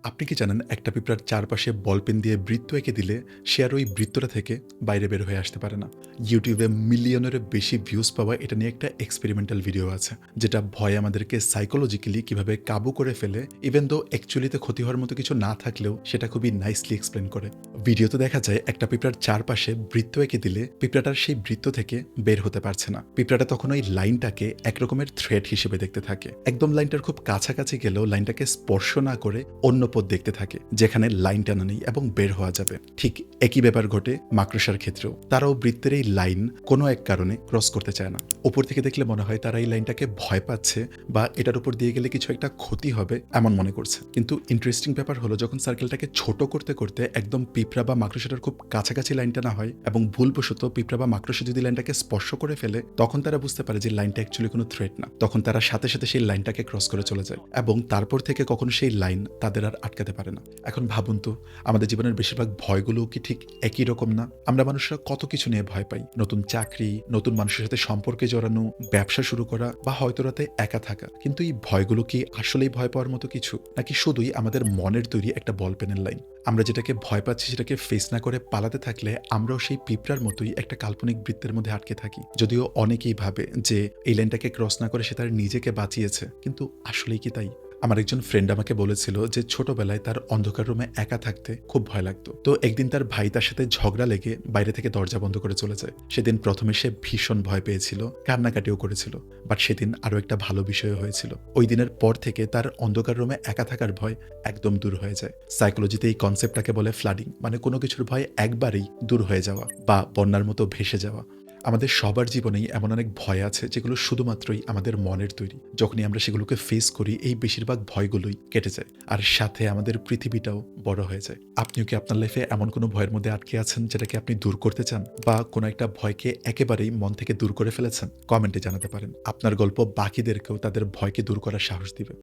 আপনি কি জানেন একটা পিঁপড়ার চারপাশে বলপেন দিয়ে বৃত্ত এঁকে দিলে সে আর ওই বৃত্তটা থেকে বাইরে বের হয়ে আসতে পারে না। ইউটিউবে মিলিয়নেরও বেশি ভিউজ পাওয়া এটা নিয়ে একটা এক্সপেরিমেন্টাল ভিডিও আছে, যেটা ভয় আমাদেরকে সাইকোলজিক্যালি কিভাবে কাবু করে ফেলে, ইভেন দো অ্যাকচুয়ালিতে ক্ষতি হওয়ার মতো কিছু না থাকলেও সেটা খুবই নাইসলি এক্সপ্লেন করে। ভিডিওতে দেখা যায় একটা পিঁপড়ার চারপাশে বৃত্ত এঁকে দিলে পিঁপড়াটার সেই বৃত্ত থেকে বের হতে পারছে না। পিঁপড়াটা তখন ওই লাইনটাকে একরকমের থ্রেড হিসেবে দেখতে থাকে। একদম লাইনটার খুব কাছাকাছি গেলেও লাইনটাকে স্পর্শ না করে অন্য পথ দেখতে থাকে যেখানে লাইন টানা নেই এবং বের হওয়া যাবে। ঠিক একই ব্যাপার ঘটে মাকড়সার ক্ষেত্রেও। তারাও বৃত্তের এই লাইন কোনো এক কারণে ক্রস করতে চায় না। উপর থেকে দেখলে মনে হয় তারা এই লাইনটাকে ভয় পাচ্ছে বা এটার উপর দিয়ে গেলে কিছু একটা ক্ষতি হবে এমন মনে করছে। কিন্তু ইন্টারেস্টিং ব্যাপার হলো, যখন সার্কেলটাকে ছোট করতে করতে একদম পিঁপড়া বা মাকড়সাটার খুব কাছাকাছি লাইন টানা হয় এবং ভুলবশত পিঁপড়া বা মাকড়সা যদি লাইনটাকে স্পর্শ করে ফেলে, তখন তারা বুঝতে পারে যে লাইনটা অ্যাকচুয়ালি কোনো থ্রেট না। তখন তারা সাথে সাথে সেই লাইনটাকে ক্রস করে চলে যায় এবং তারপর থেকে কখনো সেই লাইন তাদের আর আটকাতে পারে না। এখন ভাবুন তো, আমাদের জীবনের বেশিরভাগ ভয়গুলো কি ঠিক একই রকম না? আমরা মানুষরা কত কিছু নিয়ে ভয় পাই। নতুন চাকরি, নতুন মানুষের সাথে সম্পর্কে জড়ানো, ব্যবসা শুরু করা বা হয়তো রাতে একা থাকা। কিন্তু এই ভয়গুলো কি আসলেই ভয় পাওয়ার মতো কিছু, নাকি শুধুই আমাদের মনের তৈরি একটা বল পেনের লাইন? আমরা যেটাকে ভয় পাচ্ছি সেটাকে ফেস না করে পালাতে থাকলে আমরাও সেই পিঁপড়ার মতোই একটা কাল্পনিক বৃত্তের মধ্যে আটকে থাকি। যদিও অনেকেই ভাবে যে এই লাইনটাকে ক্রস না করে সে তার নিজেকে বাঁচিয়েছে, কিন্তু আসলেই কি তাই? আমার একজন ফ্রেন্ড আমাকে বলেছিল যে ছোটবেলায় তার অন্ধকার রুমে একা থাকতে খুব ভয় লাগতো। তো একদিন তার ভাই তার সাথে ঝগড়া লেগে বাইরে থেকে দরজা বন্ধ করে চলে যায়। সেদিন প্রথমে সে ভীষণ ভয় পেয়েছিল, কান্নাকাটিও করেছিল। বাট সেদিন আরো একটা ভালো বিষয় হয়েছিল। ওই দিনের পর থেকে তার অন্ধকার রুমে একা থাকার ভয় একদম দূর হয়ে যায়। সাইকোলজিতে এই কনসেপ্টটাকে বলে ফ্লাডিং, মানে কোনো কিছুর ভয় একবারেই দূর হয়ে যাওয়া বা বন্যার মতো ভেসে যাওয়া। আমাদের সবার জীবনেই এমন অনেক ভয় আছে যেগুলো শুধুমাত্রই আমাদের মনের তৈরি। যখনই আমরা সেগুলোকে ফেস করি, এই বেশিরভাগ ভয়গুলোই কেটে যায়, আর সাথে আমাদের পৃথিবীটাও বড় হয়ে যায়। আপনিও কি আপনার লাইফে এমন কোনো ভয়ের মধ্যে আটকে আছেন যেটাকে আপনি দূর করতে চান, বা কোনো একটা ভয়কে একেবারেই মন থেকে দূর করে ফেলেছেন? কমেন্টে জানাতে পারেন। আপনার গল্প বাকিদেরকেও তাদের ভয়কে দূর করার সাহস দিবে।